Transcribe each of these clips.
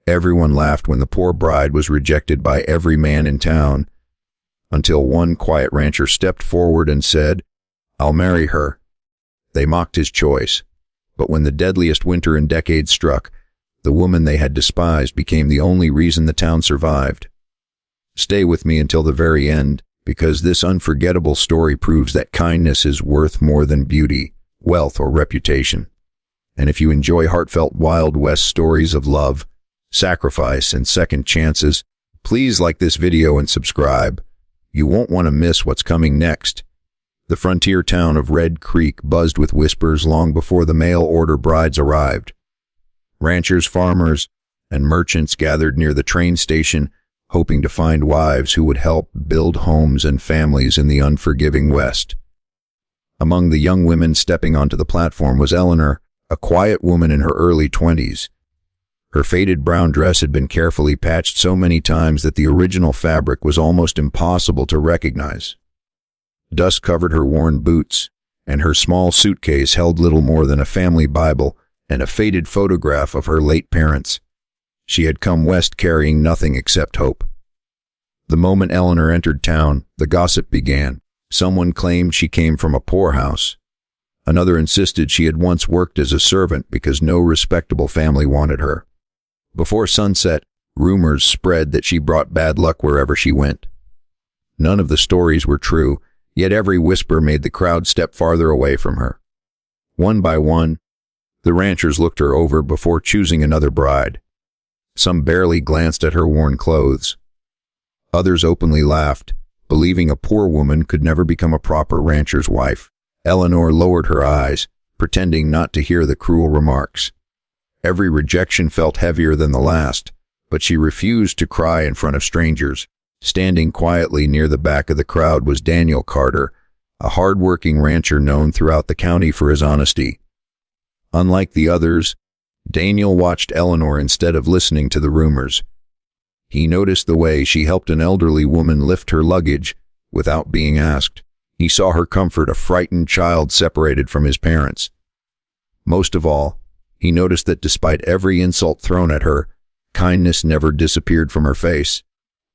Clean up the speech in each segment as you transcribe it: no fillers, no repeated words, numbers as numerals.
Everyone laughed when the poor bride was rejected by every man in town, until one quiet rancher stepped forward and said, "I'll marry her." They mocked his choice, but when the deadliest winter in decades struck, the woman they had despised became the only reason the town survived. Stay with me until the very end, because this unforgettable story proves that kindness is worth more than beauty, wealth, or reputation. And if you enjoy heartfelt Wild West stories of love, sacrifice, and second chances, please like this video and subscribe. You won't want to miss what's coming next. The frontier town of Red Creek buzzed with whispers long before the mail-order brides arrived. Ranchers, farmers, and merchants gathered near the train station, hoping to find wives who would help build homes and families in the unforgiving West. Among the young women stepping onto the platform was Eleanor, a quiet woman in her early 20s. Her faded brown dress had been carefully patched so many times that the original fabric was almost impossible to recognize. Dust covered her worn boots, and her small suitcase held little more than a family Bible and a faded photograph of her late parents. She had come west carrying nothing except hope. The moment Eleanor entered town, the gossip began. Someone claimed she came from a poorhouse. Another insisted she had once worked as a servant because no respectable family wanted her. Before sunset, rumors spread that she brought bad luck wherever she went. None of the stories were true, yet every whisper made the crowd step farther away from her. One by one, the ranchers looked her over before choosing another bride. Some barely glanced at her worn clothes. Others openly laughed, believing a poor woman could never become a proper rancher's wife. Eleanor lowered her eyes, pretending not to hear the cruel remarks. Every rejection felt heavier than the last, but she refused to cry in front of strangers. Standing quietly near the back of the crowd was Daniel Carter, a hard-working rancher known throughout the county for his honesty. Unlike the others, Daniel watched Eleanor instead of listening to the rumors. He noticed the way she helped an elderly woman lift her luggage without being asked. He saw her comfort a frightened child separated from his parents. Most of all, he noticed that despite every insult thrown at her, kindness never disappeared from her face.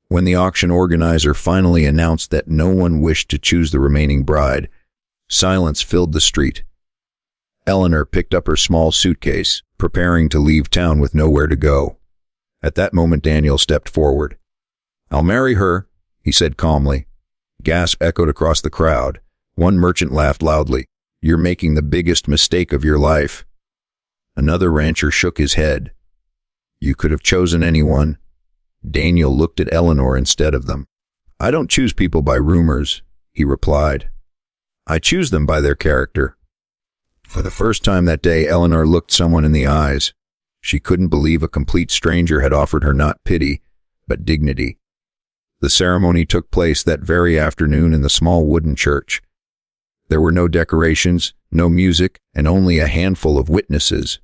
When the auction organizer finally announced that no one wished to choose the remaining bride, silence filled the street. Eleanor picked up her small suitcase, preparing to leave town with nowhere to go. At that moment, Daniel stepped forward. "I'll marry her," he said calmly. Gasp echoed across the crowd. One merchant laughed loudly. "You're making the biggest mistake of your life." Another rancher shook his head. "You could have chosen anyone." Daniel looked at Eleanor instead of them. "I don't choose people by rumors," he replied. "I choose them by their character." For the first time that day, Eleanor looked someone in the eyes. She couldn't believe a complete stranger had offered her not pity, but dignity. The ceremony took place that very afternoon in the small wooden church. There were no decorations, no music, and only a handful of witnesses.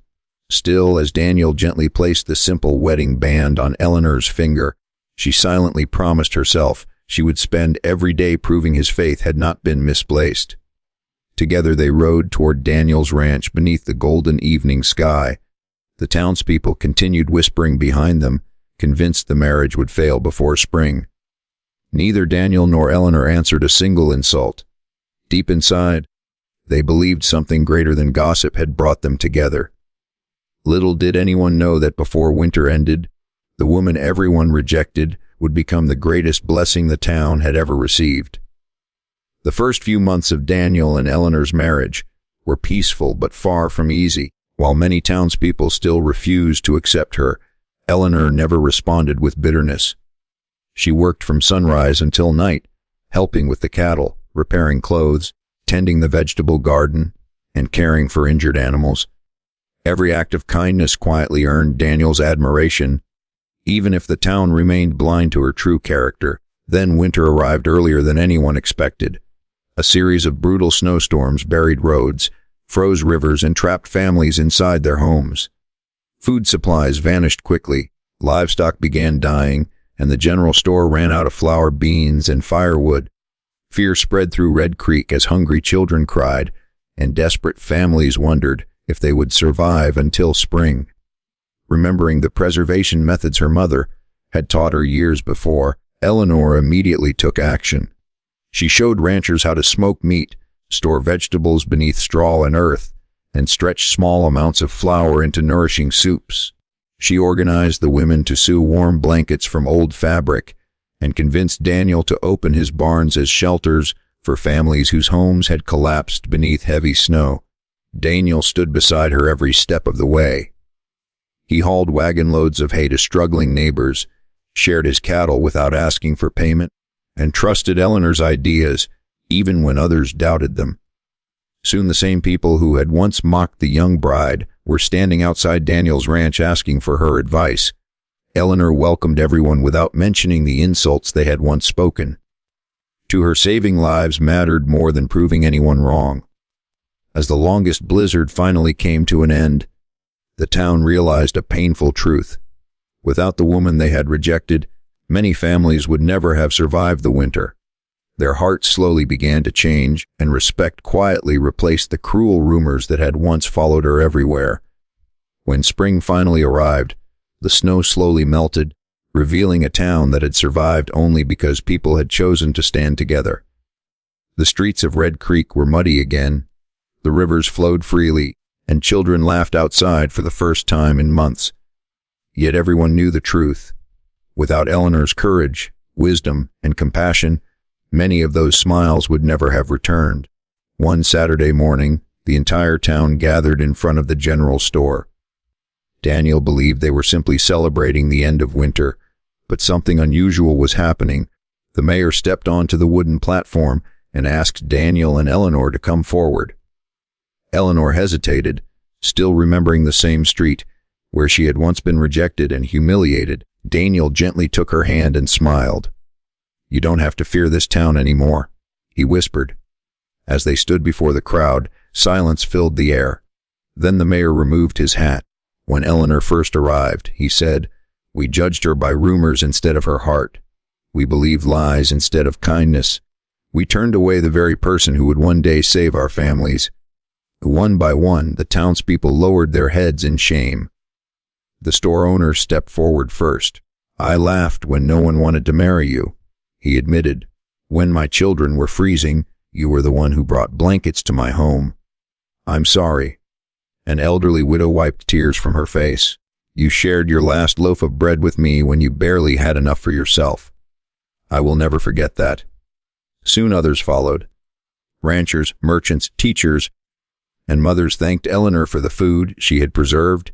Still, as Daniel gently placed the simple wedding band on Eleanor's finger, she silently promised herself she would spend every day proving his faith had not been misplaced. Together they rode toward Daniel's ranch beneath the golden evening sky. The townspeople continued whispering behind them, convinced the marriage would fail before spring. Neither Daniel nor Eleanor answered a single insult. Deep inside, they believed something greater than gossip had brought them together. Little did anyone know that before winter ended, the woman everyone rejected would become the greatest blessing the town had ever received. The first few months of Daniel and Eleanor's marriage were peaceful but far from easy. While many townspeople still refused to accept her, Eleanor never responded with bitterness. She worked from sunrise until night, helping with the cattle, repairing clothes, tending the vegetable garden, and caring for injured animals. Every act of kindness quietly earned Daniel's admiration, even if the town remained blind to her true character. Then winter arrived earlier than anyone expected. A series of brutal snowstorms buried roads, froze rivers, and trapped families inside their homes. Food supplies vanished quickly, livestock began dying, and the general store ran out of flour, beans, and firewood. Fear spread through Red Creek as hungry children cried, and desperate families wondered if they would survive until spring. Remembering the preservation methods her mother had taught her years before, Eleanor immediately took action. She showed ranchers how to smoke meat, store vegetables beneath straw and earth, and stretch small amounts of flour into nourishing soups. She organized the women to sew warm blankets from old fabric and convinced Daniel to open his barns as shelters for families whose homes had collapsed beneath heavy snow. Daniel stood beside her every step of the way. He hauled wagon loads of hay to struggling neighbors, shared his cattle without asking for payment, and trusted Eleanor's ideas even when others doubted them. Soon the same people who had once mocked the young bride were standing outside Daniel's ranch asking for her advice. Eleanor welcomed everyone without mentioning the insults they had once spoken. To her, saving lives mattered more than proving anyone wrong. As the longest blizzard finally came to an end, the town realized a painful truth. Without the woman they had rejected, many families would never have survived the winter. Their hearts slowly began to change, and respect quietly replaced the cruel rumors that had once followed her everywhere. When spring finally arrived, the snow slowly melted, revealing a town that had survived only because people had chosen to stand together. The streets of Red Creek were muddy again, the rivers flowed freely, and children laughed outside for the first time in months. Yet everyone knew the truth. Without Eleanor's courage, wisdom, and compassion, many of those smiles would never have returned. One Saturday morning, the entire town gathered in front of the general store. Daniel believed they were simply celebrating the end of winter, but something unusual was happening. The mayor stepped onto the wooden platform and asked Daniel and Eleanor to come forward. Eleanor hesitated, still remembering the same street where she had once been rejected and humiliated. Daniel gently took her hand and smiled. "You don't have to fear this town anymore," he whispered. As they stood before the crowd, silence filled the air. Then the mayor removed his hat. When Eleanor first arrived, he said, "We judged her by rumors instead of her heart. We believed lies instead of kindness. We turned away the very person who would one day save our families." One by one, the townspeople lowered their heads in shame. The store owner stepped forward first. "I laughed when no one wanted to marry you," he admitted. "When my children were freezing, you were the one who brought blankets to my home. I'm sorry." An elderly widow wiped tears from her face. "You shared your last loaf of bread with me when you barely had enough for yourself. I will never forget that." Soon others followed. Ranchers, merchants, teachers, and mothers thanked Eleanor for the food she had preserved,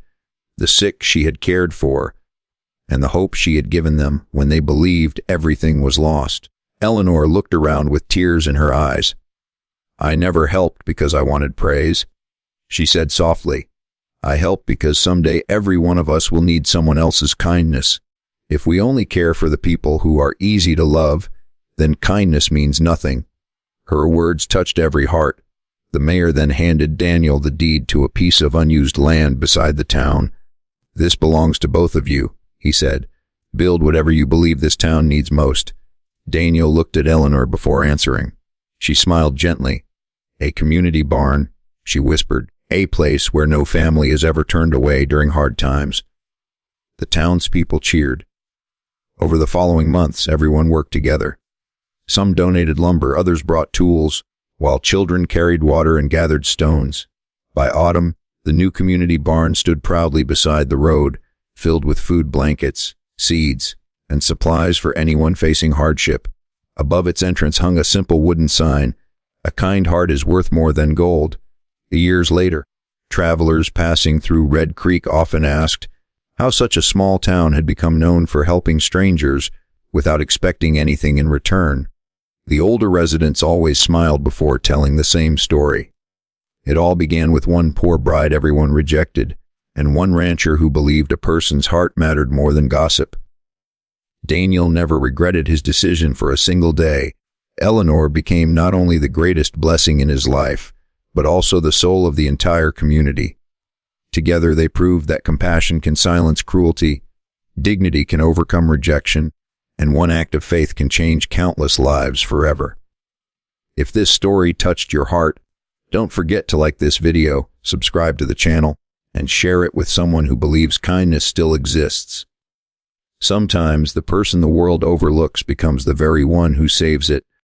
the sick she had cared for, and the hope she had given them when they believed everything was lost. Eleanor looked around with tears in her eyes. "I never helped because I wanted praise," she said softly. "I helped because someday every one of us will need someone else's kindness. If we only care for the people who are easy to love, then kindness means nothing." Her words touched every heart. The mayor then handed Daniel the deed to a piece of unused land beside the town. "This belongs to both of you," he said. "Build whatever you believe this town needs most." Daniel looked at Eleanor before answering. She smiled gently. "A community barn," she whispered. "A place where no family is ever turned away during hard times." The townspeople cheered. Over the following months, everyone worked together. Some donated lumber, others brought tools, while children carried water and gathered stones. By autumn, the new community barn stood proudly beside the road, filled with food, blankets, seeds, and supplies for anyone facing hardship. Above its entrance hung a simple wooden sign, "A kind heart is worth more than gold." Years later, travelers passing through Red Creek often asked how such a small town had become known for helping strangers without expecting anything in return. The older residents always smiled before telling the same story. It all began with one poor bride everyone rejected, and one rancher who believed a person's heart mattered more than gossip. Daniel never regretted his decision for a single day. Eleanor became not only the greatest blessing in his life, but also the soul of the entire community. Together they proved that compassion can silence cruelty, dignity can overcome rejection, and one act of faith can change countless lives forever. If this story touched your heart, don't forget to like this video, subscribe to the channel, and share it with someone who believes kindness still exists. Sometimes the person the world overlooks becomes the very one who saves it,